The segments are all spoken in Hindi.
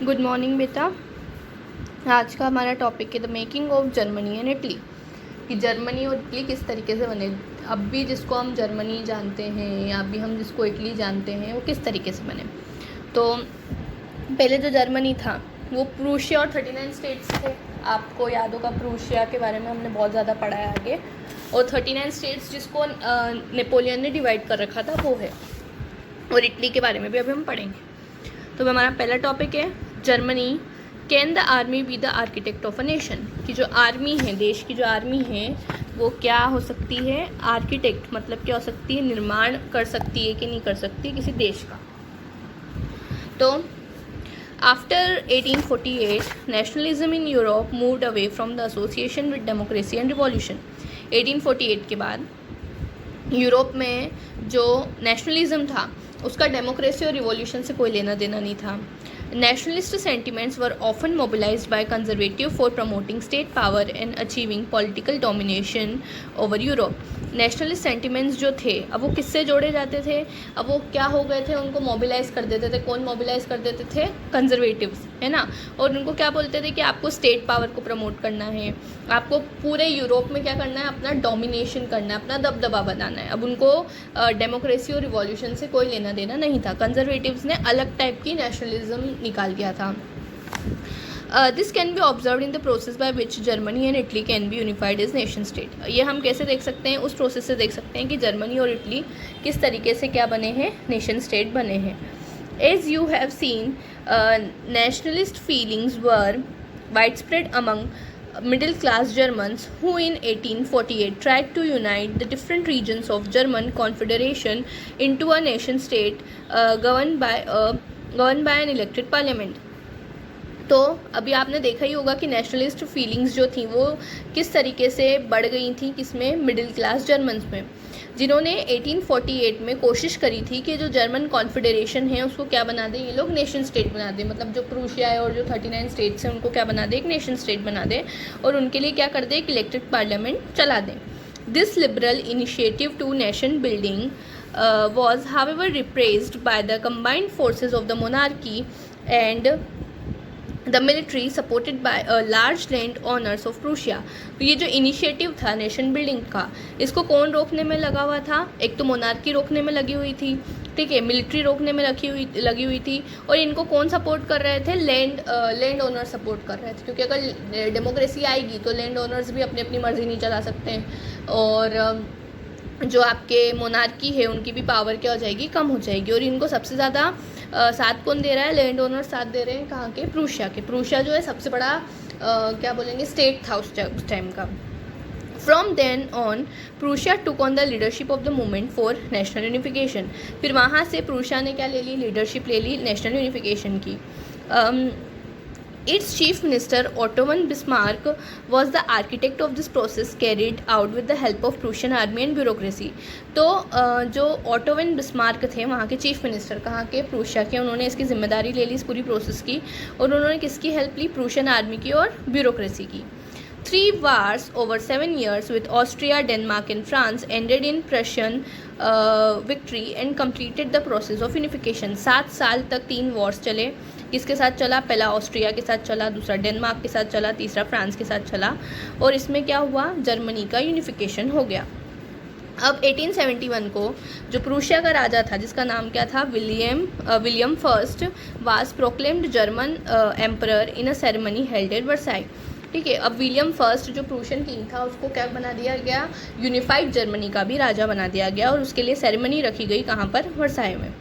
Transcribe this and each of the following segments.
गुड मॉर्निंग बेटा। आज का हमारा टॉपिक है the making of Germany and Italy, कि जर्मनी और इटली किस तरीके से बने। अब भी जिसको हम जर्मनी जानते हैं या अभी हम जिसको इटली जानते हैं वो किस तरीके से बने। तो पहले जो जर्मनी था वो प्रूशिया और 39 स्टेट्स थे। आपको याद होगा प्रूशिया के बारे में हमने बहुत ज़्यादा पढ़ा है आगे। और 39 स्टेट्स जिसको नेपोलियन ने डिवाइड कर रखा था वो है। और इटली के बारे में भी अभी हम पढ़ेंगे। तो हमारा पहला टॉपिक है Germany. Can the army be the architect of a nation, कि जो आर्मी है, देश की जो आर्मी है वो क्या हो सकती है, आर्किटेक्ट मतलब क्या हो सकती है, निर्माण कर सकती है कि नहीं कर सकती किसी देश का। तो after 1848 nationalism in Europe moved away from the association with democracy and revolution. 1848 के बाद यूरोप में जो नेशनलिज्म था उसका डेमोक्रेसी और रिवॉल्यूशन से कोई लेना देना नहीं था। Nationalist sentiments were often mobilised by conservative for promoting state power and achieving political domination over Europe. Nationalist sentiments जो थे अब वो किससे जोड़े जाते थे, अब वो क्या हो गए थे, उनको मोबिलाइज कर देते थे। कौन मोबिलाइज कर देते थे? कंजर्वेटिव्स, है ना। और उनको क्या बोलते थे कि आपको स्टेट पावर को प्रमोट करना है, आपको पूरे यूरोप में क्या करना है, अपना डोमिनेशन करना है, अपना दबदबा बनाना है। अब उनको डेमोक्रेसी और रिवॉल्यूशन से कोई लेना देना नहीं था। कंजर्वेटिव्स ने अलग टाइप की नेशनलिज्म निकाल दिया था। This can be observe in the process by which Germany and Italy can be unified as nation state. ये हम कैसे देख सकते हैं? उस प्रोसेस से देख सकते हैं कि जर्मनी और इटली किस तरीके से क्या बने हैं, नेशन स्टेट बने हैं। As you have seen nationalist feelings were wide spread among middle class Germans who in 1848 tried to unite the different regions of German Confederation into a nation state governed by an elected parliament। तो अभी आपने देखा ही होगा कि नेशनलिस्ट फीलिंग्स जो थी वो किस तरीके से बढ़ गई थी, किसमें, मिडिल क्लास जर्मन्स में, जिन्होंने 1848 में कोशिश करी थी कि जो जर्मन कॉन्फेडरेशन है उसको क्या बना दें ये लोग, नेशन स्टेट बना दें। मतलब जो प्रूशिया है और जो 39 स्टेट्स हैं उनको क्या बना दें, एक नेशन स्टेट बना दें, और उनके लिए क्या कर दें, एक इलेक्टेड पार्लियामेंट चला दें। This liberal initiative to nation building was however repressed by the combined forces of the monarchy and the military supported by a large land owners of Prussia. तो ये जो इनिशिएटिव था नेशन बिल्डिंग का, इसको कौन रोकने में लगा हुआ था? एक तो मोनार्की रोकने में लगी हुई थी, ठीक है, मिलिट्री रोकने में लगी हुई थी, और इनको कौन सपोर्ट कर रहे थे? लैंड ओनर सपोर्ट कर रहे थे, क्योंकि अगर डेमोक्रेसी आएगी तो लैंड ओनर्स भी अपनी अपनी मर्जी नहीं चला सकते हैं, और जो आपके मोनार्की है उनकी भी पावर क्या हो जाएगी, कम हो जाएगी। और इनको सबसे ज़्यादा साथ कौन दे रहा है? लैंड ओनर साथ दे रहे हैं। कहाँ के? प्रूशिया के। प्रूशिया जो है सबसे बड़ा क्या बोलेंगे, स्टेट था उस टाइम का। From then on Prussia took on the leadership of the movement for national unification. फिर वहाँ से प्रूशिया ने क्या ले ली, लीडरशिप ले ली नेशनल यूनिफिकेशन की। Its chief minister Otto von Bismarck was the architect of this process carried out with the help of Prussian army and bureaucracy। तो जो ऑटो वन बिस्मार्क थे वहाँ के चीफ मिनिस्टर, कहाँ के? प्रूशिया के। उन्होंने इसकी जिम्मेदारी ले ली इस पूरी प्रोसेस की, और उन्होंने किसकी हेल्प ली? प्रूशियन आर्मी की और ब्यूरोक्रेसी की। 3 wars over 7 years with Austria, Denmark and France ended in Prussian victory and completed the process of unification। 7 साल तक 3 वॉर्स चले। किसके साथ चला? पहला ऑस्ट्रिया के साथ चला, दूसरा डेनमार्क के साथ चला, तीसरा फ्रांस के साथ चला, और इसमें क्या हुआ? जर्मनी का यूनिफिकेशन हो गया। अब 1871 को जो प्रूशिया का राजा था जिसका नाम क्या था? William first was proclaimed German emperor in a ceremony held at Versailles. ठीक है, अब विलियम फर्स्ट जो प्रूशियन किंग था उसको क्या बना दिया गया? यूनिफाइड जर्मनी का भी राजा बना दिया गया, और उसके लिए सेरेमनी रखी गई कहाँ पर? वर्साई में।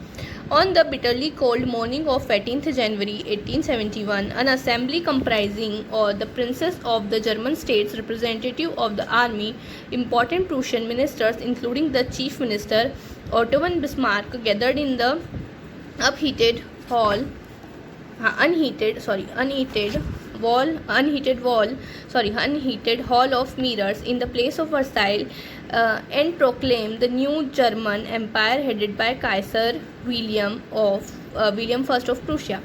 On the bitterly cold morning of 18th January 1871, an assembly comprising the princes of the German states, representative of the army, important Prussian ministers, including the chief minister Otto von Bismarck, gathered in the unheated hall of mirrors in the place of Versailles, and proclaimed the new German Empire headed by Kaiser William I of Prussia।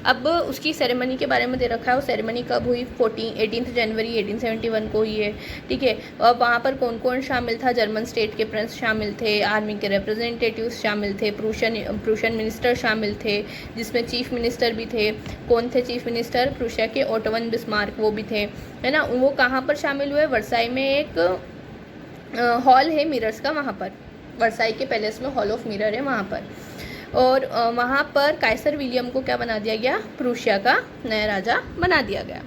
अब उसकी सेरेमनी के बारे में दे रखा है, वो सेरेमनी कब हुई, 18 जनवरी 1871 को हुई है, ठीक है। और वहाँ पर कौन कौन शामिल था, जर्मन स्टेट के प्रिंस शामिल थे, आर्मी के रिप्रेजेंटेटिव्स शामिल थे, प्रूशियन मिनिस्टर शामिल थे, जिसमें चीफ मिनिस्टर भी थे। कौन थे चीफ मिनिस्टर, प्रूशिया के ओटो वन बिस्मार्क, वो भी थे, है ना। वो कहाँ पर शामिल हुए, वर्साई में एक हॉल है मिरर्स का, वहाँ पर वर्साई के पैलेस में हॉल ऑफ मिरर है वहाँ पर। और वहाँ पर काइसर विलियम को क्या बना दिया गया, प्रूशिया का नया राजा बना दिया गया।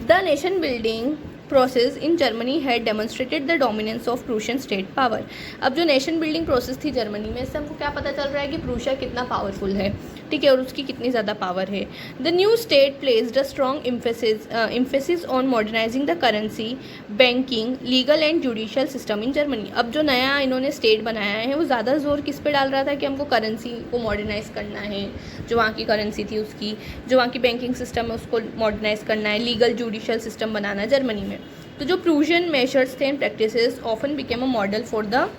The nation building process in Germany had demonstrated the dominance of Prussian state power. अब जो नेशन बिल्डिंग प्रोसेस थी जर्मनी में, इससे हमको क्या पता चल रहा है कि प्रूशिया कितना पावरफुल है, ठीक है, और उसकी कितनी ज़्यादा पावर है। The new state placed a strong emphasis on modernising the currency, banking, legal and judicial system in Germany. अब जो नया इन्होंने स्टेट बनाया है वो ज़्यादा जोर किस पे डाल रहा था कि हमको करेंसी को मॉडर्नाइज करना है, जो वहाँ की करेंसी थी उसकी, जो वहाँ की बैंकिंग सिस्टम है उसको मॉडर्नाइज करना है, लीगल जुडिशियल सिस्टम बनाना है जर्मनी में। तो जो प्रूशियन मेजर्स थे and practices often became a model for the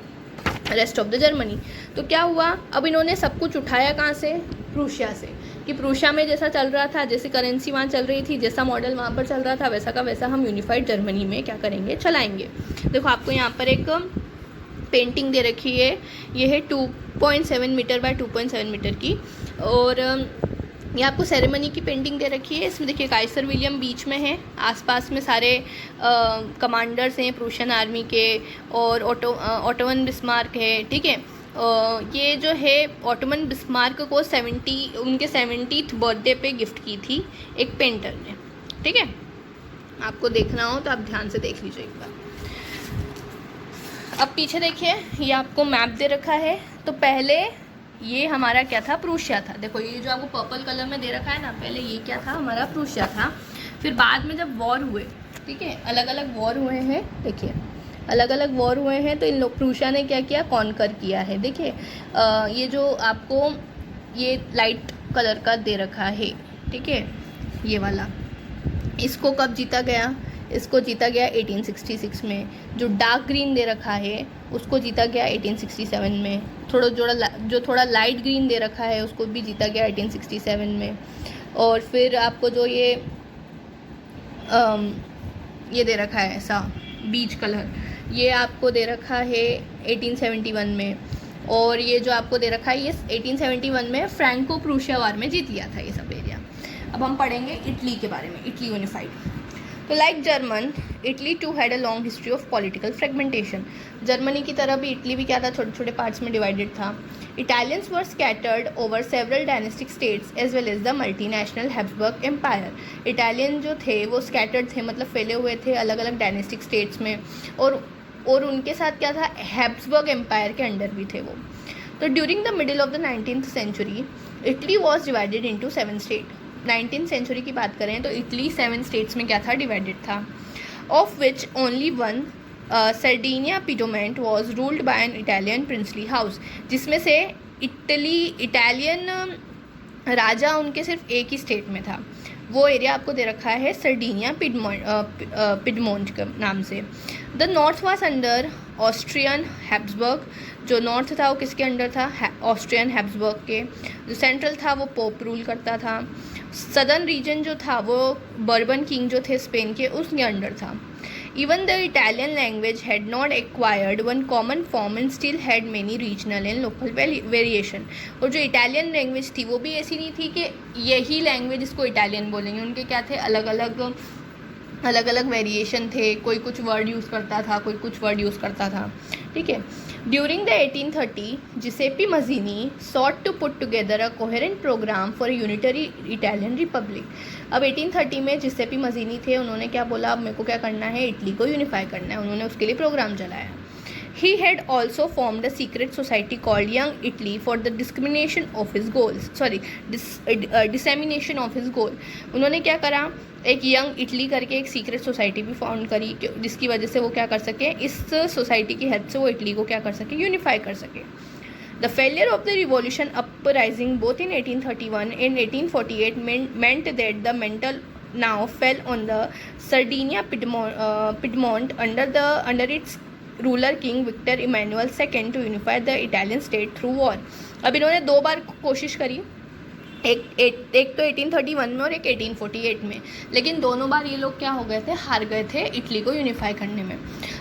rest of the Germany. तो क्या हुआ, अब इन्होंने सब कुछ उठाया कहाँ से, प्रूशिया से, कि प्रूशिया में जैसा चल रहा था, जैसे करेंसी वहाँ चल रही थी, जैसा मॉडल वहाँ पर चल रहा था, वैसा का वैसा हम यूनिफाइड जर्मनी में क्या करेंगे, चलाएंगे। देखो आपको यहाँ पर एक पेंटिंग दे रखी है, ये है 2.7 मीटर बाय 2.7 मीटर की, और ये आपको सेरेमनी की पेंटिंग दे रखी है। इसमें देखिए काइसर विलियम बीच में है, आसपास में सारे कमांडर्स हैं प्रूशियन आर्मी के, और ओटोवन बिस्मार्क है, ठीक है। ये जो है ओटोमन बिस्मार्क को उनके 70th बर्थडे पे गिफ्ट की थी एक पेंटर ने, ठीक है। आपको देखना हो तो आप ध्यान से देख लीजिए एक बार। अब पीछे देखिए, ये आपको मैप दे रखा है। तो पहले ये हमारा क्या था, प्रूशिया था। देखो ये जो आपको पर्पल कलर में दे रखा है ना, पहले ये क्या था, हमारा प्रूशिया था। फिर बाद में जब वॉर हुए, ठीक है, अलग अलग वॉर हुए हैं, देखिए अलग अलग वॉर हुए हैं, तो इन लोग प्रूशिया ने क्या किया, कॉन्कर किया है। देखिए ये जो आपको ये लाइट कलर का दे रखा है, ठीक है, ये वाला, इसको कब जीता गया, इसको जीता गया 1866 में। जो डार्क ग्रीन दे रखा है उसको जीता गया 1867 में। जो थोड़ा लाइट ग्रीन दे रखा है उसको भी जीता गया 1867 में। और फिर आपको जो ये दे रखा है ऐसा बीच कलर, ये आपको दे रखा है 1871 में। और ये जो आपको दे रखा है ये 1871 में फ्रैंको प्रूशिया वार में जीत लिया था ये सब एरिया। अब हम पढ़ेंगे इटली के बारे में, इटली यूनिफाइड। तो like German, Italy too had a long history of political fragmentation. Germany की तरह भी इटली भी क्या था, छोटे छोटे पार्ट्स में डिवाइडेड था। Italians were scattered over several dynastic states as well as the multinational Habsburg empire. Italian जो थे वो स्कैटर्ड थे, मतलब फैले हुए थे अलग अलग डायनेस्टिक स्टेट्स में, और उनके साथ क्या था, हैब्सबर्ग एम्पायर के अंडर भी थे वो। तो during the middle of the 19th century Italy was divided into 7 state. 19th century की बात करें तो इटली 7 स्टेट्स में क्या था, डिवाइडेड था। Of which only one Sardinia Piedmont was ruled by an Italian princely house, जिसमें से इटालियन राजा उनके सिर्फ एक ही स्टेट में था। वो एरिया आपको दे रखा है सर्डिनिया पिडमोंट के नाम से। The north was under Austrian Habsburg. जो नॉर्थ था वो किसके अंडर था, ऑस्ट्रियन हैब्सबर्ग के। जो सेंट्रल था वो पोप रूल करता था। सदर्न रीजन जो था वो बर्बन किंग जो थे स्पेन के, उसके अंडर था। Even the Italian language had not acquired one common form and still had many regional and local variation। और जो इटालियन लैंग्वेज थी वो भी ऐसी नहीं थी कि यही लैंग्वेज इसको इटालियन बोलेंगे, उनके क्या थे, अलग अलग वेरिएशन थे। कोई कुछ वर्ड यूज़ करता था, कोई कुछ वर्ड यूज़ करता था, ठीक है। During the 1830 Giuseppe Mazzini sought to put together a coherent programme for unitary Italian republic. अब 1830 में जिसेपी मजीनी थे, उन्होंने क्या बोला, अब मेरे को क्या करना है, इटली को यूनिफाई करना है। उन्होंने उसके लिए प्रोग्राम चलाया। He had also formed a secret society called Young Italy for the dissemination of his goals. Dissemination of his goal. उन्होंने क्या करा, एक यंग इटली करके एक सीक्रेट सोसाइटी भी फाउंड करी, जिसकी वजह से वो क्या कर सके, इस सोसाइटी की हेल्प से वो इटली को क्या कर सके, यूनिफाई कर सके। The failure of the revolution uprising both in 1831 and 1848 meant that the mantle now fell on the Sardinia Piedmont under its ruler king Victor Emmanuel II to unify the Italian state through war. अब इन्होंने 2 बार कोशिश करी एक तो 1831 में और एक 1848 में, लेकिन दोनों बार ये लोग क्या हो गए थे, हार गए थे इटली को यूनिफाई करने में।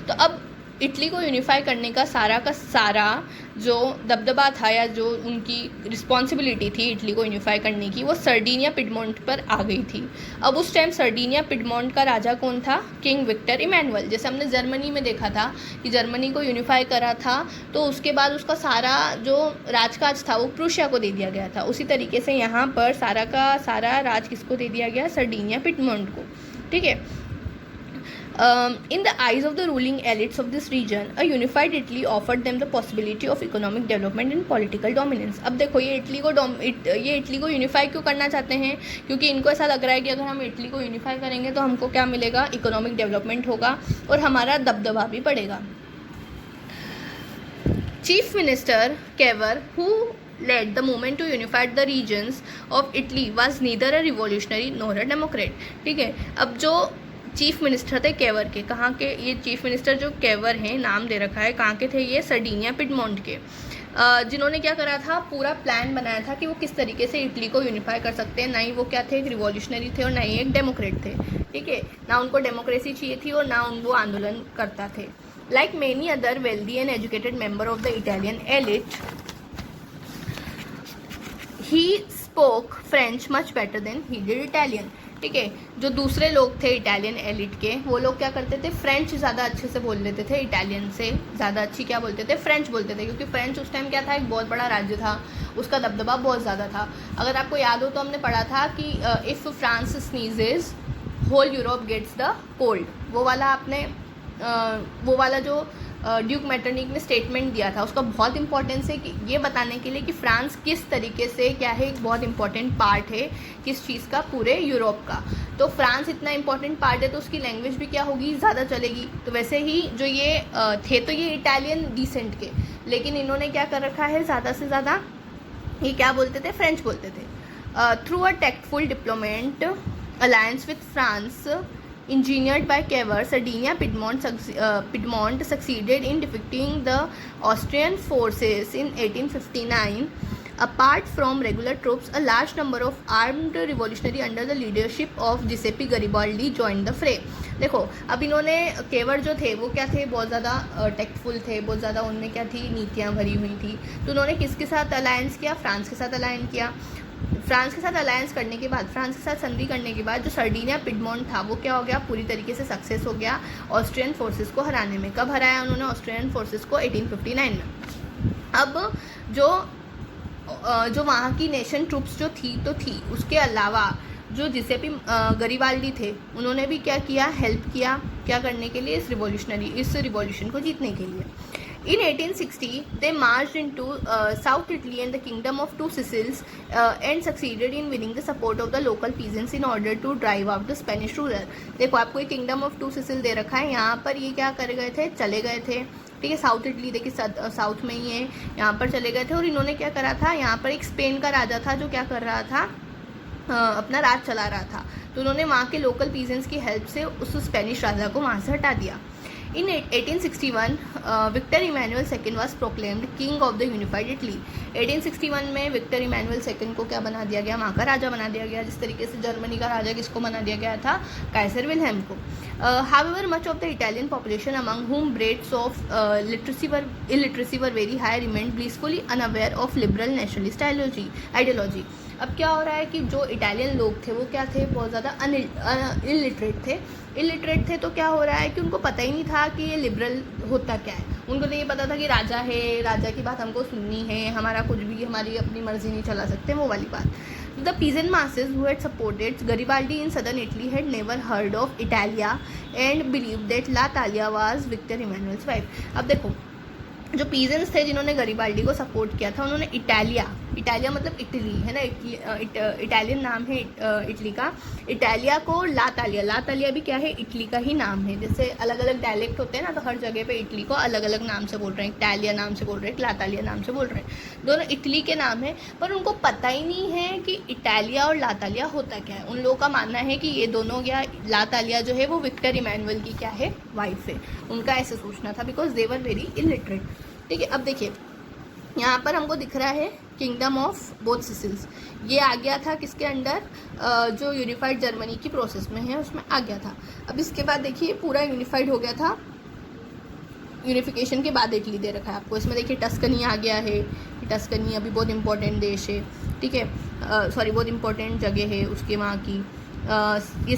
तो अब इटली को यूनिफाई करने का सारा जो दबदबा था या जो उनकी रिस्पॉन्सिबिलिटी थी इटली को यूनिफाई करने की, वो सर्डिनिया पिडमोंट पर आ गई थी। अब उस टाइम सर्डिनिया पिडमोंट का राजा कौन था, किंग विक्टर इमैनुअल। जैसे हमने जर्मनी में देखा था कि जर्मनी को यूनिफाई करा था तो उसके बाद उसका सारा जो राजकाज था वो प्रूशिया को दे दिया गया था। उसी तरीके से यहाँ पर सारा का सारा राज किसको दे दिया गया, सर्डिनिया पिडमोंट को। ठीक है। In the eyes of the ruling elites of this region, a unified Italy offered them the possibility of economic development and political dominance. अब देखो ये इटली को यूनिफाई क्यों करना चाहते हैं, क्योंकि इनको ऐसा लग रहा है कि अगर हम इटली को यूनिफाई करेंगे तो हमको क्या मिलेगा, इकोनॉमिक डेवलपमेंट होगा और हमारा दबदबा भी बढ़ेगा। Chief minister Cavour who led the movement to unify the regions of Italy was neither a revolutionary nor a democrat। ठीक है। अब जो चीफ मिनिस्टर थे केवर के, कहाँ के, ये चीफ मिनिस्टर जो केवर हैं, नाम दे रखा है, कहाँ के थे ये, सर्डिनिया पिडमोंट के, जिन्होंने क्या करा था, पूरा प्लान बनाया था कि वो किस तरीके से इटली को यूनिफाई कर सकते हैं। ना ही वो क्या थे, एक रिवॉल्यूशनरी थे और ना ही एक डेमोक्रेट थे। ठीक है। ना उनको डेमोक्रेसी चाहिए थी और ना वो आंदोलन करता थे। Like many other wealthy and educated member of the Italian elite, he spoke French much better than he did Italian. ठीक है। जो दूसरे लोग थे इटालियन एलिट के, वो लोग क्या करते थे, फ्रेंच ज़्यादा अच्छे से बोल लेते थे, इटालियन से ज़्यादा अच्छी क्या बोलते थे, फ्रेंच बोलते थे, क्योंकि फ्रेंच उस टाइम क्या था, एक बहुत बड़ा राज्य था, उसका दबदबा बहुत ज़्यादा था। अगर आपको याद हो तो हमने पढ़ा था कि if France sneezes whole Europe gets the cold, वो वाला जो ड्यूक मेटरनिक ने स्टेटमेंट दिया था, उसका बहुत इंपॉर्टेंस है कि ये बताने के लिए कि फ्रांस किस तरीके से क्या है, एक बहुत इंपॉर्टेंट पार्ट है किस चीज़ का, पूरे यूरोप का। तो फ्रांस इतना इंपॉर्टेंट पार्ट है तो उसकी लैंग्वेज भी क्या होगी, ज़्यादा चलेगी। तो वैसे ही जो ये थे तो ये इटालियन डिसेंट के, लेकिन इन्होंने क्या कर रखा है, ज़्यादा से ज़्यादा ये क्या बोलते थे, फ्रेंच बोलते थे। Through a tactful diplomat alliance with France engineered by Kever, Sardinia Piedmont succeeded in defeating the Austrian forces in 1859. Apart from regular troops, a large number of armed revolutionary under the leadership of Giuseppe Garibaldi joined the fray. देखो अब इन्होंने, केवर जो थे वो क्या थे, बहुत ज़्यादा टेक्टफुल थे, बहुत ज़्यादा उनमें क्या थी, नीतियाँ भरी हुई थी। तो उन्होंने किसके साथ अलायंस किया, फ्रांस के साथ अलायंस किया। फ्रांस के साथ अलायंस करने के बाद, फ्रांस के साथ संधि करने के बाद जो सर्डिनिया पिडमोंट था वो क्या हो गया, पूरी तरीके से सक्सेस हो गया ऑस्ट्रियन फोर्सेस को हराने में। कब हराया उन्होंने ऑस्ट्रियन फोर्सेस को, 1859 में। अब जो वहाँ की नेशन ट्रूप्स जो थी, उसके अलावा जो जिसेपी गरिबाल्डी थे, उन्होंने भी क्या किया, हेल्प किया क्या करने के लिए, इस रिवॉल्यूशन को जीतने के लिए। In 1860, they marched into South Italy and the kingdom of Two Sicilies and succeeded in winning the support of the local peasants in order to drive out the Spanish ruler. देखो आपको ये किंगडम ऑफ टू सिसिल दे रखा है, यहाँ पर ये क्या कर गए थे, चले गए थे। ठीक है। साउथ इटली देखिए साउथ में ही है, यहाँ पर चले गए थे और इन्होंने क्या करा था, यहाँ पर एक स्पेन का राजा था जो क्या कर रहा था, अपना राज चला रहा था। तो उन्होंने वहाँ के लोकल पीजेंट्स की हेल्प से उस स्पेनिश राजा को वहाँ से हटा दिया। In 1861, Victor Emmanuel II was proclaimed king of the unified Italy. 1861 में विक्टर इमैनुअल सेकंड को क्या बना दिया गया, वहाँ का राजा बना दिया गया, जिस तरीके से जर्मनी का राजा किसको बना दिया गया था, काइसर विल्हेम को। However, much of the Italian population, among whom rates of illiteracy were very high, remained blissfully unaware of liberal nationalist ideology. अब क्या हो रहा है कि जो इटालियन लोग थे वो क्या थे, बहुत ज़्यादा इलिटरेट थे। तो क्या हो रहा है कि उनको पता ही नहीं था कि ये लिबरल होता क्या है। उनको तो ये पता था कि राजा है, राजा की बात हमको सुननी है, हमारा कुछ भी, हमारी अपनी मर्जी नहीं चला सकते, वो वाली बात। The peasant masses who had supported Garibaldi in southern Italy had never heard of Italia and believed that La Talia was Victor Emmanuel's wife. अब देखो जो पीजेंट्स थे जिन्होंने गरिबाल्डी को सपोर्ट किया था, उन्होंने इटालिया मतलब इटली है ना, इटालियन नाम है इटली का, इटालिया को ला तालिया भी क्या है, इटली का ही नाम है। जैसे अलग अलग डायलेक्ट होते हैं ना, तो हर जगह पे इटली को अलग अलग नाम से बोल रहे हैं, इटालिया नाम से बोल रहे हैं, ला तालिया नाम से बोल रहे हैं, दोनों इटली के नाम है। पर उनको पता ही नहीं है कि इटालिया और ला तालिया होता क्या है। उन लोगों का मानना है कि ये दोनों, या ला तालिया जो है वो विक्टर इमैनुअल की क्या है, वाइफ है। उनका ऐसे सोचना था, because they were very illiterate. ठीक है। अब देखिए यहाँ पर हमको दिख रहा है किंगडम ऑफ बोथ सिसिल्स, ये आ गया था किसके अंडर, जो यूनिफाइड जर्मनी की प्रोसेस में है उसमें आ गया था। अब इसके बाद देखिए पूरा यूनिफाइड हो गया था, यूनिफिकेशन के बाद इटली दे रखा है आपको। इसमें देखिए टस्कनी आ गया है, टस्कनी अभी बहुत इंपॉर्टेंट देश है, ठीक है, सॉरी बहुत इंपॉर्टेंट जगह है उसके वहाँ की। ये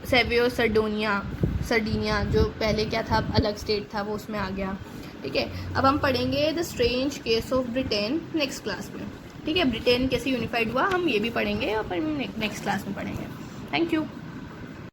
सेवियो सर्डिनिया जो पहले क्या था अलग स्टेट था वो उसमें आ गया, ठीक है। अब हम पढ़ेंगे the strange case of Britain next class में, ठीक है। ब्रिटेन कैसे यूनिफाइड हुआ हम ये भी पढ़ेंगे और नेक्स्ट क्लास में पढ़ेंगे। Thank you.